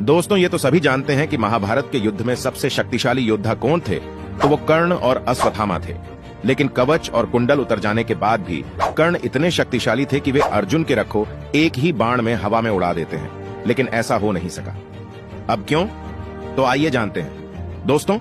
दोस्तों, ये तो सभी जानते हैं कि महाभारत के युद्ध में सबसे शक्तिशाली योद्धा कौन थे, तो वो कर्ण और अश्वत्थामा थे। लेकिन कवच और कुंडल उतर जाने के बाद भी कर्ण इतने शक्तिशाली थे कि वे अर्जुन के रखो एक ही बाण में हवा में उड़ा देते हैं, लेकिन ऐसा हो नहीं सका। अब क्यों? तो आइए जानते हैं। दोस्तों,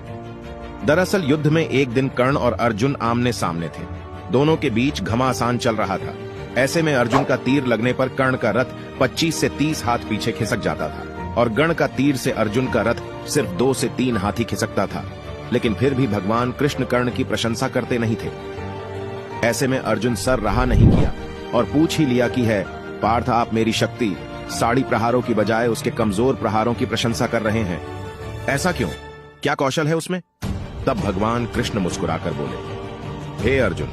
दरअसल युद्ध में एक दिन कर्ण और अर्जुन आमने सामने थे। दोनों के बीच घमासान चल रहा था। ऐसे में अर्जुन का तीर लगने पर कर्ण का रथ 25 से 30 हाथ पीछे खिसक जाता था और कर्ण का तीर से अर्जुन का रथ सिर्फ 2 से 3 हाथ ही खिसकता था। लेकिन फिर भी भगवान कृष्ण कर्ण की प्रशंसा करते नहीं थे। ऐसे में अर्जुन सर रहा नहीं किया और पूछ ही लिया कि है पार्थ, आप मेरी शक्ति साड़ी प्रहारों की बजाय उसके कमजोर प्रहारों की प्रशंसा कर रहे हैं, ऐसा क्यों? क्या कौशल है उसमें? तब भगवान कृष्ण मुस्कुराकर बोले, हे अर्जुन,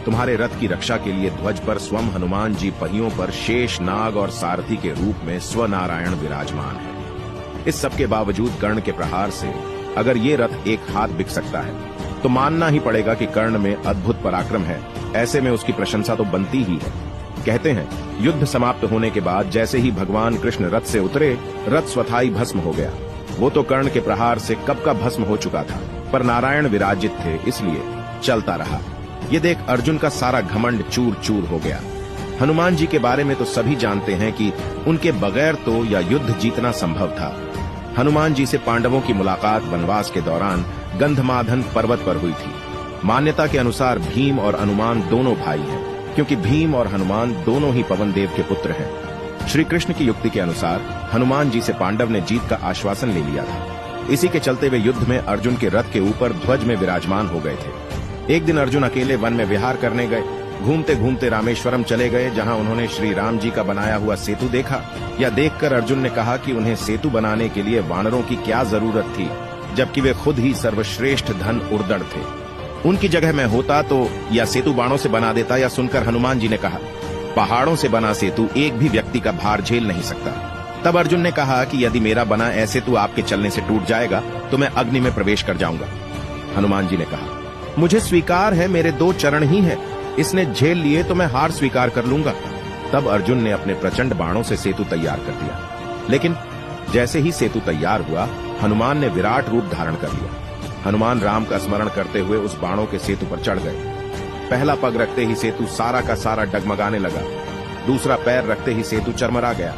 तुम्हारे रथ की रक्षा के लिए ध्वज पर स्वयं हनुमान जी पहियों पर शेष नाग और सारथी के रूप में स्वनारायण विराजमान है। इस सब के बावजूद कर्ण के प्रहार से अगर ये रथ एक हाथ बिक सकता है तो मानना ही पड़ेगा कि कर्ण में अद्भुत पराक्रम है। ऐसे में उसकी प्रशंसा तो बनती ही है। कहते हैं युद्ध समाप्त होने के बाद जैसे ही भगवान कृष्ण रथ से उतरे, रथ स्वथाई भस्म हो गया। वो तो कर्ण के प्रहार से कब का भस्म हो चुका था, पर नारायण विराजित थे इसलिए चलता रहा। ये देख अर्जुन का सारा घमंड चूर चूर हो गया। हनुमान जी के बारे में तो सभी जानते हैं कि उनके बगैर तो यह युद्ध जीतना संभव था। हनुमान जी से पांडवों की मुलाकात वनवास के दौरान गंधमादन पर्वत पर हुई थी। मान्यता के अनुसार भीम और हनुमान दोनों भाई हैं, क्योंकि भीम और हनुमान दोनों ही पवन देव के पुत्र हैं। श्री कृष्ण की युक्ति के अनुसार हनुमान जी से पांडव ने जीत का आश्वासन ले लिया था। इसी के चलते वे युद्ध में अर्जुन के रथ के ऊपर ध्वज में विराजमान हो गए थे। एक दिन अर्जुन अकेले वन में विहार करने गए। घूमते घूमते रामेश्वरम चले गए, जहां उन्होंने श्री राम जी का बनाया हुआ सेतु देखा। यह देखकर अर्जुन ने कहा कि उन्हें सेतु बनाने के लिए वानरों की क्या जरूरत थी, जबकि वे खुद ही सर्वश्रेष्ठ धन उर्दड़ थे। उनकी जगह मैं होता तो यह सेतु बाणों से बना देता। यह सुनकर हनुमान जी ने कहा, पहाड़ों से बना सेतु एक भी व्यक्ति का भार झेल नहीं सकता। तब अर्जुन ने कहा कि यदि मेरा बना ऐसे सेतु आपके चलने से टूट जाएगा तो मैं अग्नि में प्रवेश कर जाऊंगा। हनुमान जी ने कहा, मुझे स्वीकार है, मेरे 2 चरण ही है, इसने झेल लिए तो मैं हार स्वीकार कर लूंगा। तब अर्जुन ने अपने प्रचंड बाणों से सेतु तैयार कर दिया। लेकिन जैसे ही सेतु तैयार हुआ, हनुमान ने विराट रूप धारण कर लिया। हनुमान राम का स्मरण करते हुए उस बाणों के सेतु पर चढ़ गए। पहला पग रखते ही सेतु सारा का सारा डगमगाने लगा। दूसरा पैर रखते ही सेतु चरमरा गया।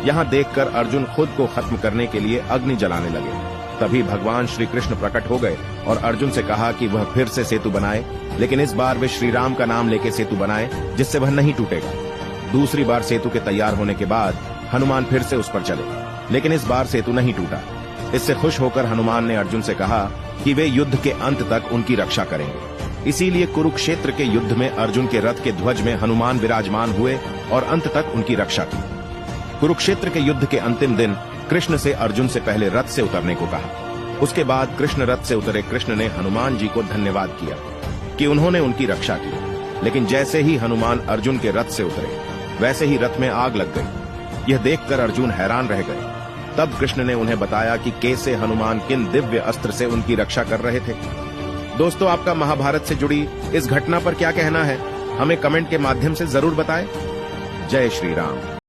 यहाँ देखकर अर्जुन खुद को खत्म करने के लिए अग्नि जलाने लगे। तभी भगवान श्री कृष्ण प्रकट हो गए और अर्जुन से कहा कि वह फिर से सेतु बनाए, लेकिन इस बार वे श्री राम का नाम लेके सेतु बनाए, जिससे वह नहीं टूटेगा। दूसरी बार सेतु के तैयार होने के बाद हनुमान फिर से उस पर चले, लेकिन इस बार सेतु नहीं टूटा। इससे खुश होकर हनुमान ने अर्जुन से कहा कि वे युद्ध के अंत तक उनकी रक्षा करेंगे। इसीलिए कुरुक्षेत्र के युद्ध में अर्जुन के रथ के ध्वज में हनुमान विराजमान हुए और अंत तक उनकी रक्षा की। कुरुक्षेत्र के युद्ध के अंतिम दिन कृष्ण से अर्जुन से पहले रथ से उतरने को कहा। उसके बाद कृष्ण रथ से उतरे कृष्ण ने हनुमान जी को धन्यवाद किया कि उन्होंने उनकी रक्षा की। लेकिन जैसे ही हनुमान अर्जुन के रथ से उतरे, वैसे ही रथ में आग लग गई। यह देखकर अर्जुन हैरान रह गए। तब कृष्ण ने उन्हें बताया कि कैसे हनुमान किन दिव्य अस्त्र से उनकी रक्षा कर रहे थे। दोस्तों, आपका महाभारत से जुड़ी इस घटना पर क्या कहना है, हमें कमेंट के माध्यम से जरूर बताएं। जय श्री राम।